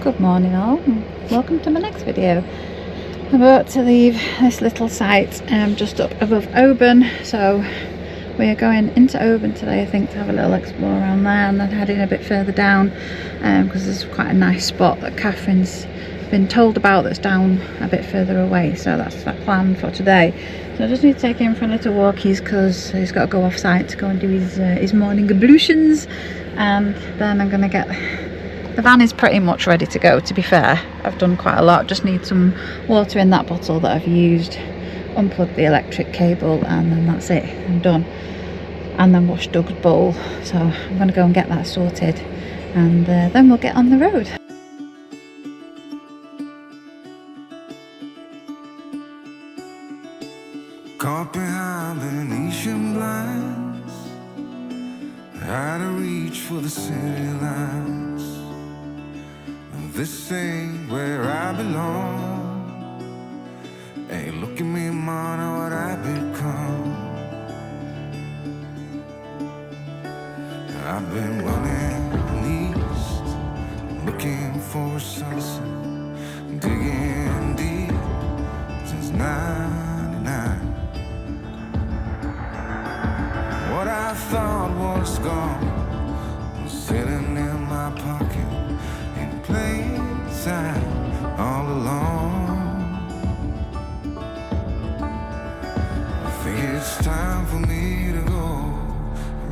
Good morning all, and welcome to my next video. I'm about to leave this little site just up above Oban, so we are going into Oban today, I think, to have a little explore around there and then heading a bit further down because there's quite a nice spot that Catherine's been told about that's down a bit further away, so that's that plan for today. So I just need to take him for a little walkies because he's got to go off site to go and do his morning ablutions, and then I'm going to get... The van is pretty much ready to go, to be fair. I've done quite a lot, just need some water in that bottle that I've used, unplug the electric cable, and then that's it, I'm done. And then wash Doug's bowl, so I'm going to go and get that sorted, and then we'll get on the road. Caught behind Venetian blinds, out of reach for the city lights. This ain't where I belong. Hey, look at me, man, what I've become. I've been running east, looking for a sunset, digging deep since '99. What I thought was gone was sitting in my pocket, playtime all alone. I think it's time for me to go,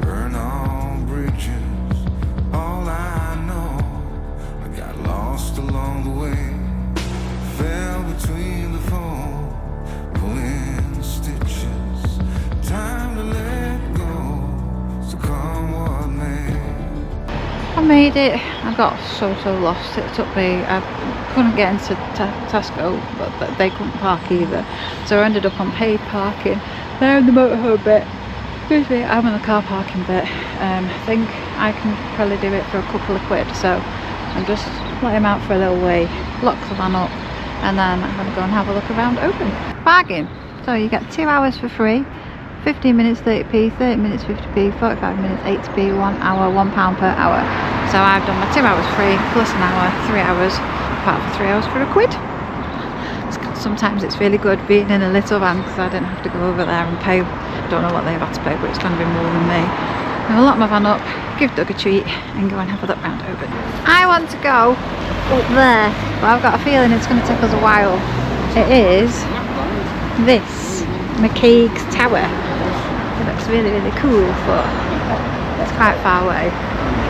burn all bridges. All I know, I got lost along the way, fell between the foam, pulling stitches. Time to let go, so come what may. I made it. I got so lost. It took me, I couldn't get into Tesco, but they couldn't park either, so I ended up on paid parking. They're in the motorhome bit, excuse me, I'm in the car parking bit. I think I can probably do it for a couple of quid, so I'm just let him out for a little way, lock the van up, and then I'm going to go and have a look around Oban. Bargain! So you get 2 hours for free, 15 minutes 30p, 30 minutes 50p, 45 minutes 80p, 1 hour £1 per hour. So I've done my 2 hours free plus an hour, 3 hours, apart from 3 hours for a quid. Sometimes it's really good being in a little van because I didn't have to go over there and pay. I don't know what they've had to pay, but it's going to be more than me. I'll lock my van up, give Doug a treat, and go and have a look round Oban. I want to go up there, but I've got a feeling it's going to take us a while. It is this McCaig's Tower. It looks really cool, but it's quite far away.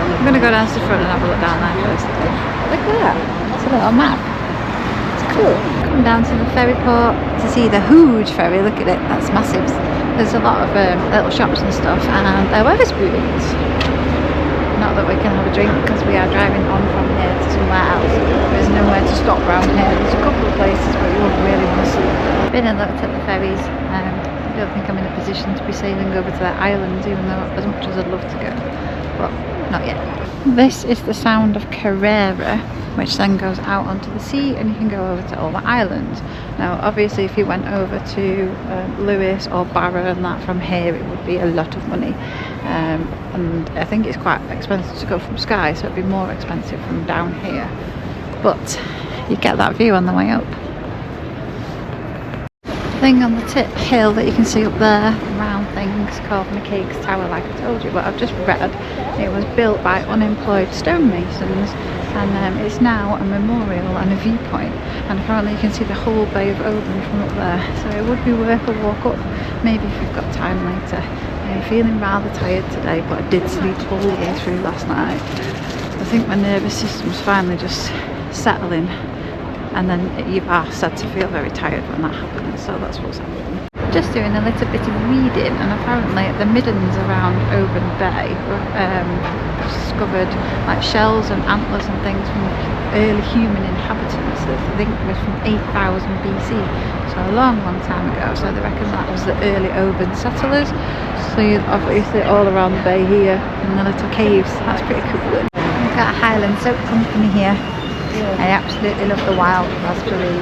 I'm going to go down to the front and have a look down there first. Look at that, it's a little map. It's cool. Come down to the ferry port to see the huge ferry. Look at it, that's massive. There's a lot of little shops and stuff, and Wetherspoons. Not that we can have a drink because we are driving on from here to somewhere else. There's nowhere to stop around here. There's a couple of places, but you wouldn't really want to see. I've been and looked at the ferries. I don't think I'm in a position to be sailing over to the islands, even though as much as I'd love to go, but not yet. This is the Sound of Carrera, which then goes out onto the sea, and you can go over to all the islands. Now obviously if you went over to Lewis or Barra and that from here, it would be a lot of money, and I think it's quite expensive to go from Skye, so it'd be more expensive from down here, but you get that view on the way up. Thing on the tip hill that you can see up there, round things called McCaig's Tower, like I told you, but I've just read it was built by unemployed stonemasons, and it's now a memorial and a viewpoint, and apparently you can see the whole Bay of Oban from up there, so it would be worth a walk up, maybe if you've got time later. I'm feeling rather tired today, but I did sleep all the way through last night. I think my nervous system's finally just settling, and then you are said to feel very tired when that happens, so that's what's happening. Just doing a little bit of reading, and apparently at the middens around Oban Bay discovered like shells and antlers and things from early human inhabitants that I think was from 8000 BC, so a long time ago. So they reckon that was the early Oban settlers. So you're obviously all around the bay here in the little caves. That's pretty cool. We've got a Highland Soap Company here. I absolutely love the wild raspberry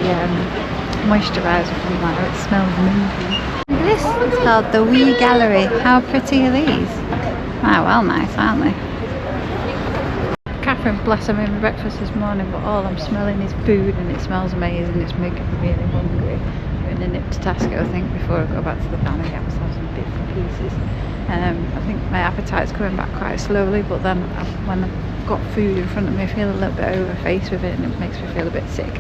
moisturiser from there. It smells amazing. This is called the Wee Gallery. How pretty are these? Ah, well nice, aren't they? Catherine, bless her, made me breakfast this morning, but all I'm smelling is food and it smells amazing. It's making me really hungry. I'm going to nip to Tesco, I think, before I go back to the van and get myself some bits and pieces. I think my appetite's coming back quite slowly, but then when I've got food in front of me, I feel a little bit overfaced with it and it makes me feel a bit sick.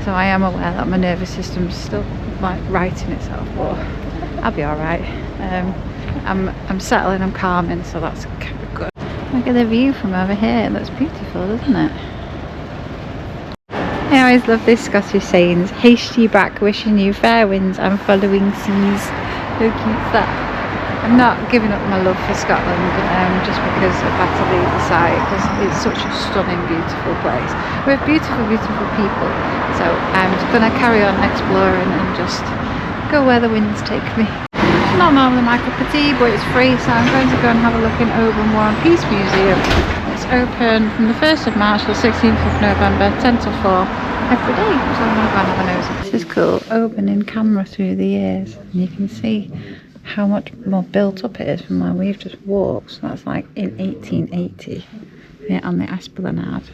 So I am aware that my nervous system's still like righting itself, but I'll be alright. I'm settling, I'm calming, so that's kind of good. Look at the view from over here, it looks beautiful, doesn't it? I always love this Scottish sayings. Haste ye back, wishing you fair winds and following seas. How cute's that? I'm not giving up my love for Scotland just because I've had to leave the site, because it's such a stunning, beautiful place with beautiful, beautiful people. So I'm just going to carry on exploring and just go where the winds take me. It's not normally my cup of tea, but it's free, so I'm going to go and have a look in Oban War and Peace Museum. It's open from the 1st of March to the 16th of November, 10 till 4 every day, so I'm going to go and have a nose. This is cool, Oban in camera through the years, and you can see how much more built up it is from where we've just walked. So that's like in 1880, yeah, on the Esplanade.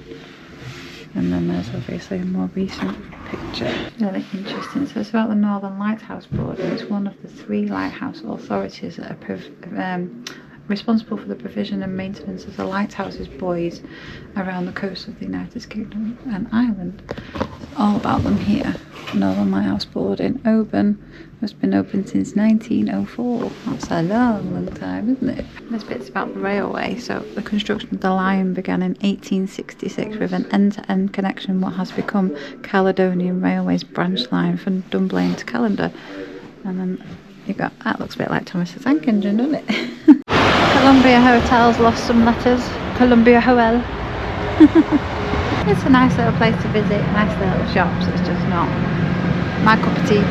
And then there's obviously a more recent picture. Really interesting. So it's about the Northern Lighthouse Board, and it's one of the 3 lighthouse authorities that are responsible for the provision and maintenance of the lighthouses buoys around the coast of the United Kingdom and Ireland. All about them here. Northern Lighthouse Board in Oban has been open since 1904. That's a long, long time, isn't it? This bit's about the railway. So the construction of the line began in 1866 with an end-to-end connection what has become Caledonian Railway's branch line from Dunblane to Callander. And then you got, that looks a bit like Thomas the Tank Engine, doesn't it? Columbia Hotel's lost some letters. Columbia Hotel. It's a nice little place to visit, nice little shops. It's just not my cup of tea.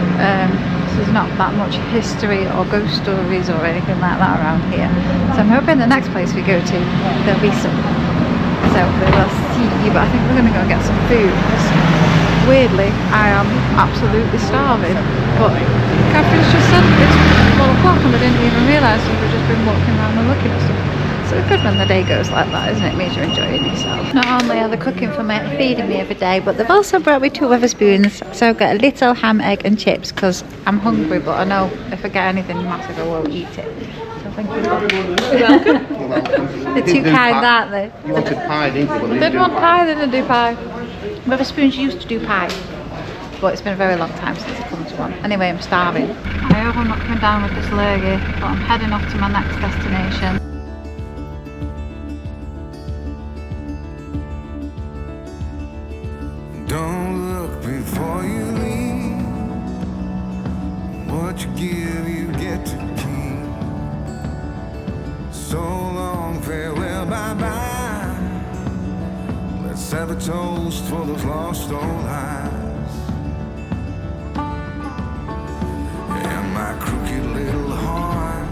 There's not that much history or ghost stories or anything like that around here. So I'm hoping the next place we go to, there'll be some. So we will see, but I think we're going to go get some food. Weirdly, I am absolutely starving. But Catherine's just said it's 4 o'clock and I didn't even realise that we've just been walking around and looking at stuff. So it's good when the day goes like that, isn't it? It means you're enjoying yourself. Not only are they cooking for me and feeding me every day, but they've also brought me 2 Wetherspoons. So I've got a little ham, egg and chips because I'm hungry, but I know if I get anything massive I won't eat it. So thank you. You're welcome. They're too kind, aren't they? You wanted pie, didn't you? They didn't want pie, they didn't do pie. Wetherspoons used to do pie, but it's been a very long time since I've come to one. Anyway, I'm starving. I hope I'm not coming down with this lurgy, but I'm heading off to my next destination. Don't look before you leave. What you give, you get to keep. So long, farewell, bye-bye. Let's have a toast for those lost old eyes. And my crooked little heart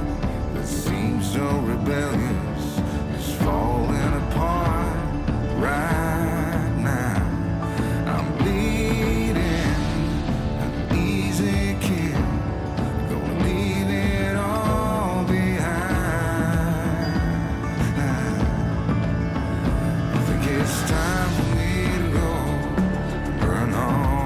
that seems so rebellious is falling apart right now. I'm bleeding, an easy kill, gonna leave it all behind. I think it's time for me to go, burn all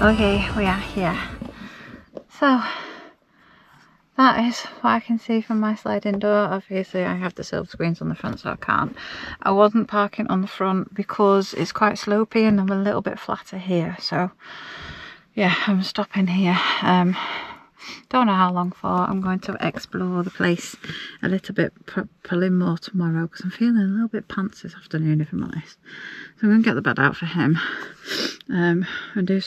Okay, we are here. So that is what I can see from my sliding door. Obviously I have the silver screens on the front, so I can't. I wasn't parking on the front because it's quite slopey and I'm a little bit flatter here, so yeah, I'm stopping here. Don't know how long for. I'm going to explore the place a little bit, probably more tomorrow, because I'm feeling a little bit pants this afternoon, if I'm honest. So I'm going to get the bed out for him and do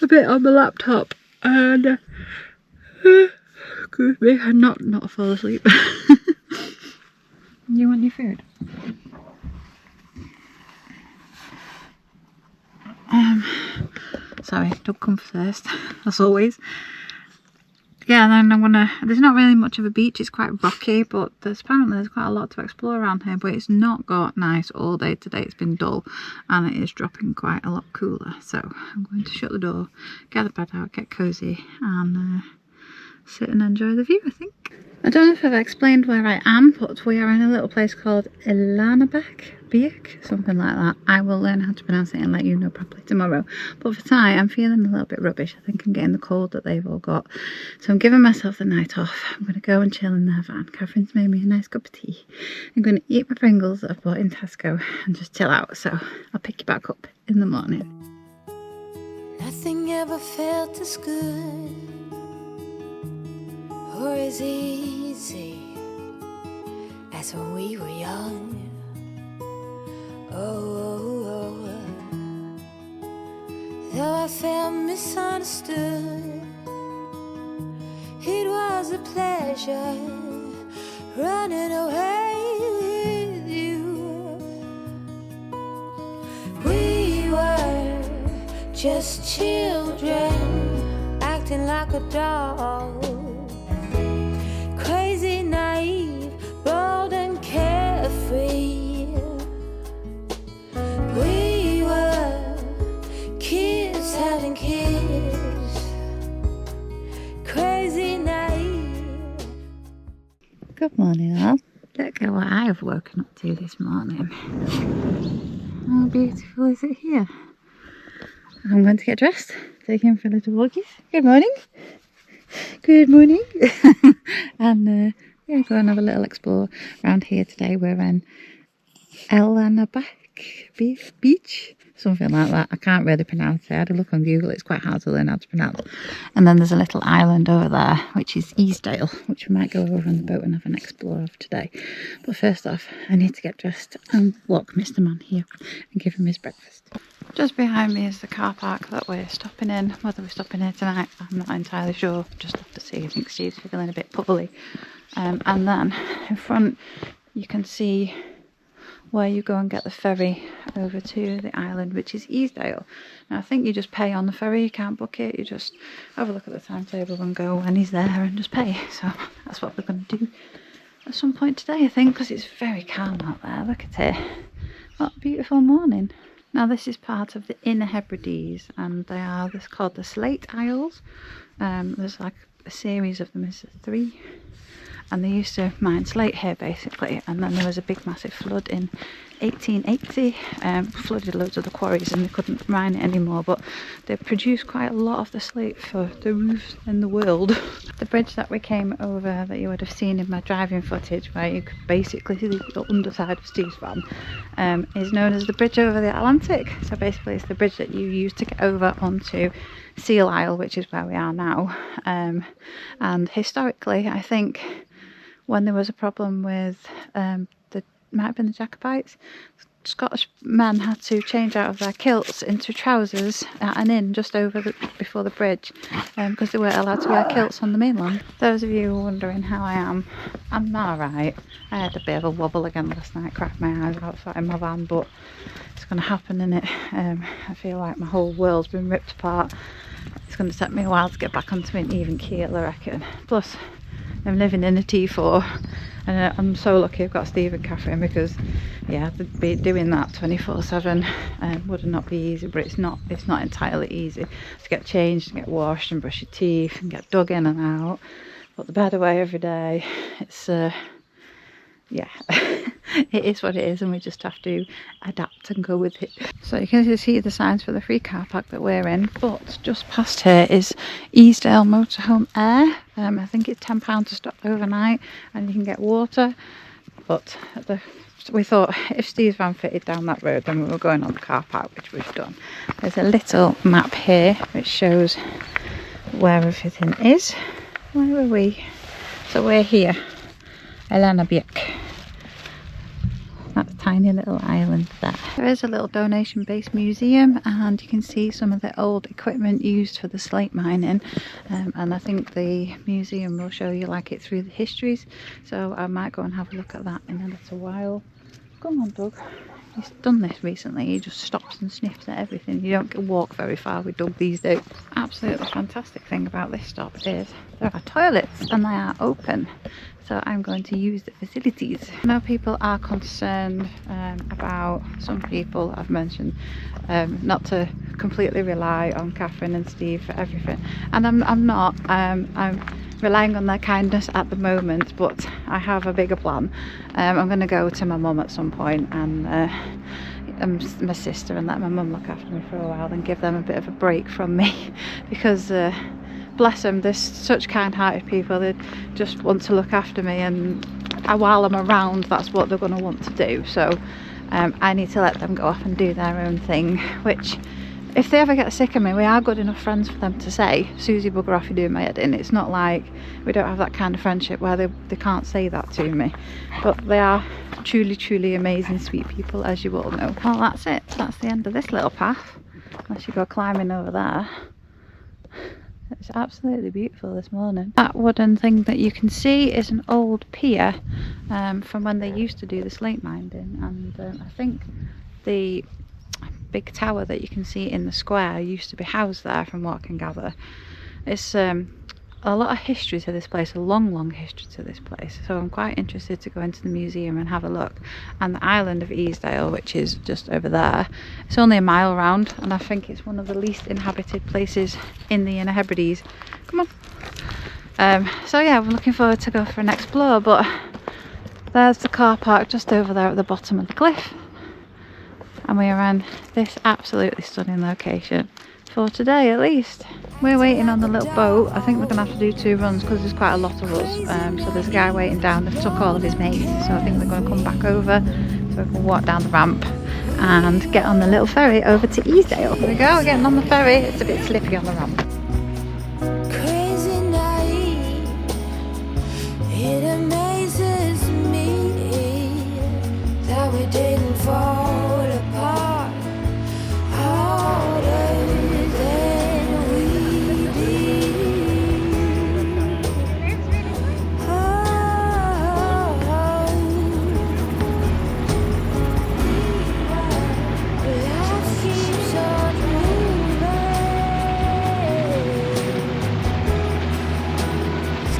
a bit on the laptop, and excuse me, and not fall asleep. You want your food? Sorry, don't come first, as always. Yeah, and then I'm gonna, there's not really much of a beach, it's quite rocky, but apparently there's quite a lot to explore around here, but it's not got nice all day today. It's been dull and it is dropping quite a lot cooler, so I'm going to shut the door, get the bed out, get cozy, and sit and enjoy the view, I think. I don't know if I've explained where I am, but we are in a little place called Ellanabeich, something like that. I will learn how to pronounce it and let you know properly tomorrow. But for tonight, I'm feeling a little bit rubbish. I think I'm getting the cold that they've all got. So I'm giving myself the night off. I'm going to go and chill in their van. Catherine's made me a nice cup of tea. I'm going to eat my Pringles that I've bought in Tesco and just chill out. So I'll pick you back up in the morning. Nothing ever felt as good or as easy as when we were young. Oh, though I felt misunderstood, it was a pleasure running away with you. We were just children acting like a doll, crazy, naive, bold and carefree. We were kids having kids, crazy, naive. Good morning, all. Look at what I've woken up to this morning. How beautiful is it here? I'm going to get dressed, take him for a little walkies. Good morning. Good morning. And yeah, go and have a little explore around here today. We're in Ellanabeich beach, something like that. I can't really pronounce it. I had a look on Google, it's quite hard to learn how to pronounce. And then there's a little island over there, which is Easdale, which we might go over on the boat and have an explore of today. But first off, I need to get dressed and walk Mr. Man here and give him his breakfast. Just behind me is the car park that we're stopping in. Whether we're stopping here tonight, I'm not entirely sure. Just have to see. I think Steve's feeling a bit pubbly. And then in front you can see where you go and get the ferry over to the island, which is Easdale. Now I think you just pay on the ferry, you can't book it, you just have a look at the timetable and go when he's there and just pay. So that's what we're going to do at some point today, I think, because it's very calm out there. Look at it. What a beautiful morning. Now this is part of the Inner Hebrides, and they are called the Slate Isles. There's like a series of them, is 3. And they used to mine slate here basically, and then there was a big massive flood in 1880, flooded loads of the quarries and they couldn't mine it anymore, but they produced quite a lot of the slate for the roofs in the world. The bridge that we came over, that you would have seen in my driving footage, where you could basically see the underside of Steve's van, is known as the bridge over the Atlantic. So basically it's the bridge that you use to get over onto Seal Isle, which is where we are now. And historically, I think when there was a problem with might have been the Jacobites, Scottish men had to change out of their kilts into trousers at an inn just before the bridge, because they weren't allowed to wear kilts on the mainland. Those of you wondering how I am, I'm alright. I had a bit of a wobble again last night, cracked my eyes outside in my van, but it's going to happen, innit? I feel like my whole world's been ripped apart. It's going to take me a while to get back onto an even keel, I reckon. Plus, I'm living in a T4, and I'm so lucky I've got Steve and Catherine, because yeah, they'd be doing that 24/7 would not be easy. But it's not entirely easy to get changed and get washed and brush your teeth and get dug in and out, put the bed away every day. It's yeah, it is what it is, and we just have to adapt and go with it. So you can see the signs for the free car park that we're in, but just past here is Easdale Motorhome Air. I think it's £10 to stop overnight, and you can get water. But we thought if Steve's van fitted down that road, then we were going on the car park, which we've done. There's a little map here which shows where everything is. Where are we? So we're here, Ellanabeich. That tiny little island there. There is a little donation-based museum, and you can see some of the old equipment used for the slate mining, and I think the museum will show you like it through the histories, so I might go and have a look at that in a little while. Come on, Doug. He's done this recently. He just stops and sniffs at everything. You don't walk very far with Doug these days. Absolutely fantastic thing about this stop is there are toilets and they are open. So I'm going to use the facilities. I know people are concerned about, some people I've mentioned, not to completely rely on Catherine and Steve for everything. And I'm not. I'm relying on their kindness at the moment, but I have a bigger plan. I'm going to go to my mum at some point and my sister, and let my mum look after me for a while and give them a bit of a break from me because bless them, they're such kind-hearted people. They just want to look after me, and while I'm around, that's what they're going to want to do. So I need to let them go off and do their own thing, which if they ever get sick of me, we are good enough friends for them to say, Susie, bugger off, you're doing my head in. It's not like we don't have that kind of friendship where they can't say that to me. But they are truly, truly amazing, sweet people, as you all know. Well, that's it. That's the end of this little path. Unless you go climbing over there. It's absolutely beautiful this morning. That wooden thing that you can see is an old pier from when they used to do the slate mining, and I think the big tower that you can see in the square used to be housed there, from what I can gather. It's a lot of history to this place, a long history to this place, so I'm quite interested to go into the museum and have a look. And the island of Easdale, which is just over there, it's only a mile round, and I think it's one of the least inhabited places in the Inner Hebrides. Come on. So yeah, I'm looking forward to go for an explore, but there's the car park just over there at the bottom of the cliff. And we are in this absolutely stunning location for today, at least. We're waiting on the little boat. I think we're gonna have to do 2 runs because there's quite a lot of us. So there's a guy waiting down that took all of his mates, so I think they're going to come back over so we can walk down the ramp and get on the little ferry over to Easdale. There we go, we're getting on the ferry. It's a bit slippy on the ramp. Crazy night, it amazes me that we didn't fall apart harder than we did. Life keeps on moving. It's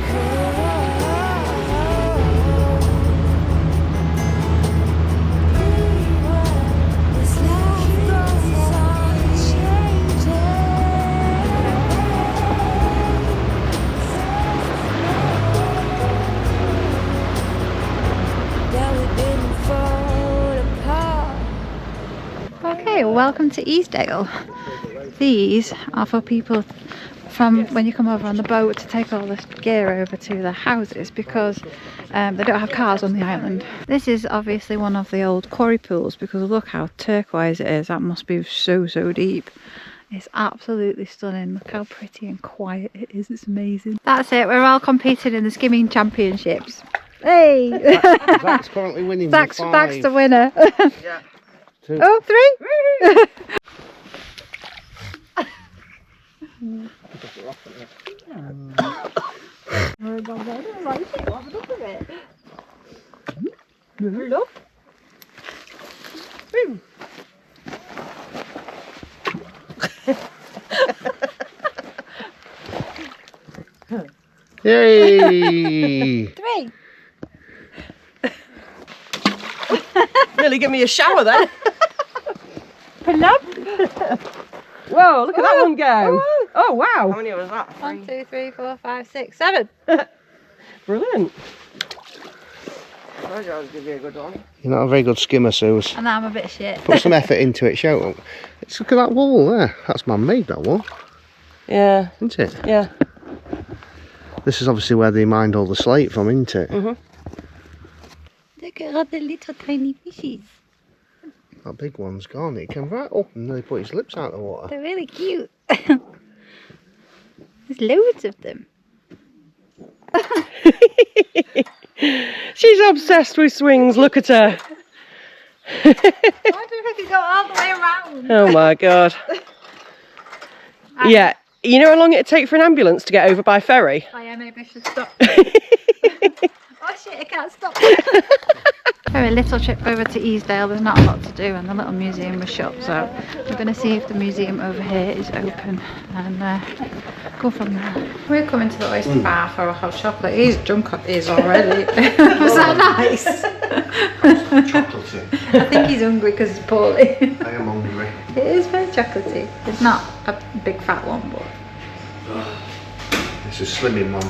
This life goes on changing. That we didn't fall apart. Okay, welcome to Easdale. These are for people from when you come over on the boat to take all this gear over to their houses, because they don't have cars on the island. This is obviously one of the old quarry pools, because look how turquoise it is. That must be so deep. It's absolutely stunning. Look how pretty and quiet it is. It's amazing. That's it. We're all competing in the skimming championships. Hey! Zach's currently winning. Zach's the winner. Yeah. 2. Oh, 3! Look. Yay! 3. Really give me a shower then. Pull up. Whoa, look at that one go. Woo. Oh wow. How many was that? 1, 2, 3, 4, 5, 6, 7. Brilliant. told you I was going to be a good one. You're not a very good skimmer, Suze. And I'm a bit shit. Put some effort into it, show. Let's look at that wall there. That's man-made, that wall. Yeah. Isn't it? Yeah. This is obviously where they mined all the slate from, isn't it? Mhm. Look at all the little tiny fishes. That big one's gone. He came right up and nearly put his lips out of the water. They're really cute. There's loads of them. She's obsessed with swings, look at her. I wonder if you go all the way around. Oh my god. Yeah, you know how long it'd take for an ambulance to get over by ferry? Oh yeah, maybe I should stop. Oh shit, I can't stop. Very little trip over to Easdale. There's not a lot to do and the little museum was shut, so we're going to see if the museum over here is open and go from there. We're coming to the oyster bar for a hot chocolate. He's drunk on his already. Was that nice? Chocolatey. I think he's hungry because he's poorly. I am hungry. It is very chocolatey. It's not a big fat one, but It's a slimming one.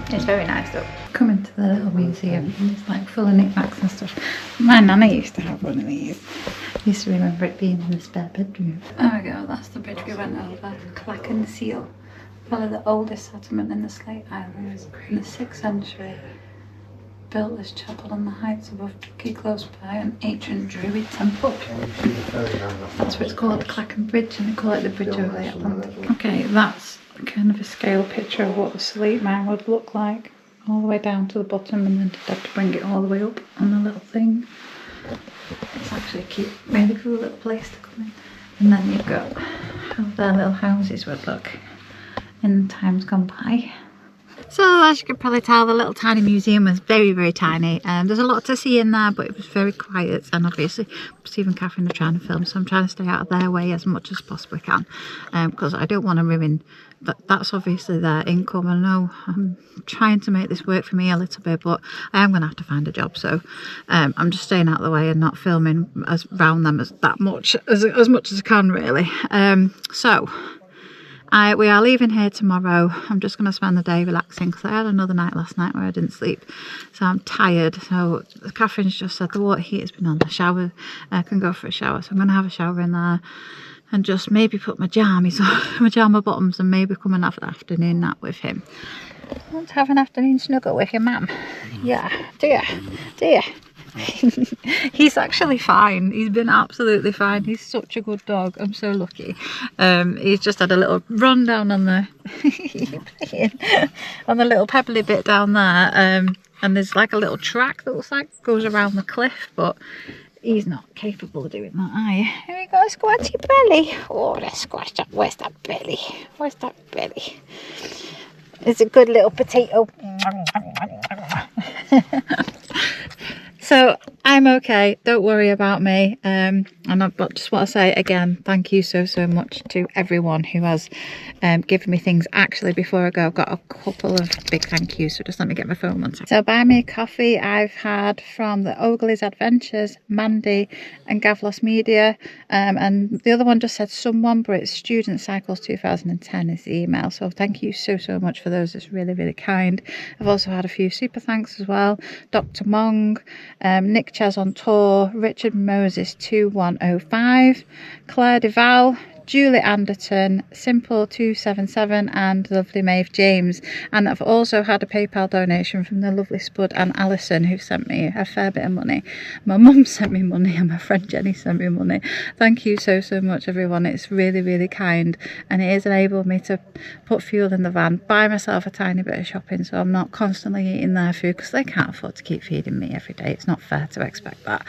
it's very nice though. Coming to the little museum, it's like full of knickknacks and stuff. My nana used to have one of these. I used to remember it being in the spare bedroom. There we go, that's the bridge we went over. Clachan Seal. Probably the oldest settlement in the Slate Islands in the 6th century. Built this chapel on the heights above Key close by an ancient Druid temple. That's what it's called, Clachan Bridge, and they call it the bridge over the Atlantic. Okay, that's kind of a scale picture of what the Slate mine would look like. All the way down to the bottom, and then to have to bring it all the way up on the little thing. It's actually a cute, really cool little place to come in. And then you've got how their little houses would look in times gone by. So as you can probably tell, the little tiny museum was very, very tiny. There's a lot to see in there, but it was very quiet. And obviously, Steve and Catherine are trying to film, so I'm trying to stay out of their way as much as possibly can, because I don't want to ruin. That's obviously their income. I know I'm trying to make this work for me a little bit, but I am going to have to find a job. So I'm just staying out of the way and not filming around them as much as I can, really. We are leaving here tomorrow. I'm just going to spend the day relaxing because I had another night last night where I didn't sleep. So I'm tired. So Catherine's just said the water heater's been on. The shower, I can go for a shower. So I'm going to have a shower in there and just maybe put my jammies on, my pajama bottoms, and maybe come and have an afternoon nap with him. I want to have an afternoon snuggle with your mum. Yeah, do you? He's actually fine. He's been absolutely fine. He's such a good dog. I'm so lucky. He's just had a little run down on the on the little pebbly bit down there, and there's like a little track that looks like goes around the cliff, but he's not capable of doing that, are you? Here we go, squatty belly. Oh, let's squash that. Where's that belly? Where's that belly? It's a good little potato. So I'm okay, don't worry about me. And I just want to say again, thank you so much to everyone who has given me things. Actually, before I go, I've got a couple of big thank yous, so just let me get my phone one second. So buy me a coffee I've had from the Ogilvy's Adventures, Mandy and Gavlos Media, and the other one just said someone, but it's Student Cycles 2010 is the email. So thank you so much for those. It's really kind. I've also had a few super thanks as well. Dr. Mong, Nick Chaz on tour, Richard Moses 2105, Claire Duval, Julie Anderton, Simple 277, and lovely Maeve James. And I've also had a PayPal donation from the lovely Spud and Alison, who sent me a fair bit of money. My mum sent me money and my friend Jenny sent me money. Thank you so much, everyone. It's really kind, and it has enabled me to put fuel in the van, buy myself a tiny bit of shopping, so I'm not constantly eating their food, because they can't afford to keep feeding me every day. It's not fair to expect that.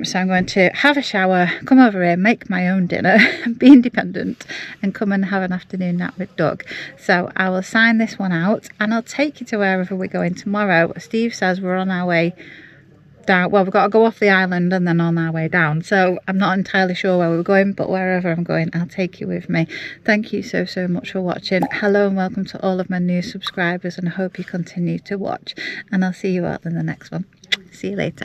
So I'm going to have a shower, come over here, make my own dinner, be independent, and come and have an afternoon nap with Doug. So I will sign this one out and I'll take you to wherever we're going tomorrow. Steve says we're on our way down. Well, we've got to go off the island and then on our way down, so I'm not entirely sure where we're going, but wherever I'm going, I'll take you with me. Thank you so much for watching. Hello and welcome to all of my new subscribers, and I hope you continue to watch, and I'll see you all in the next one. See you later.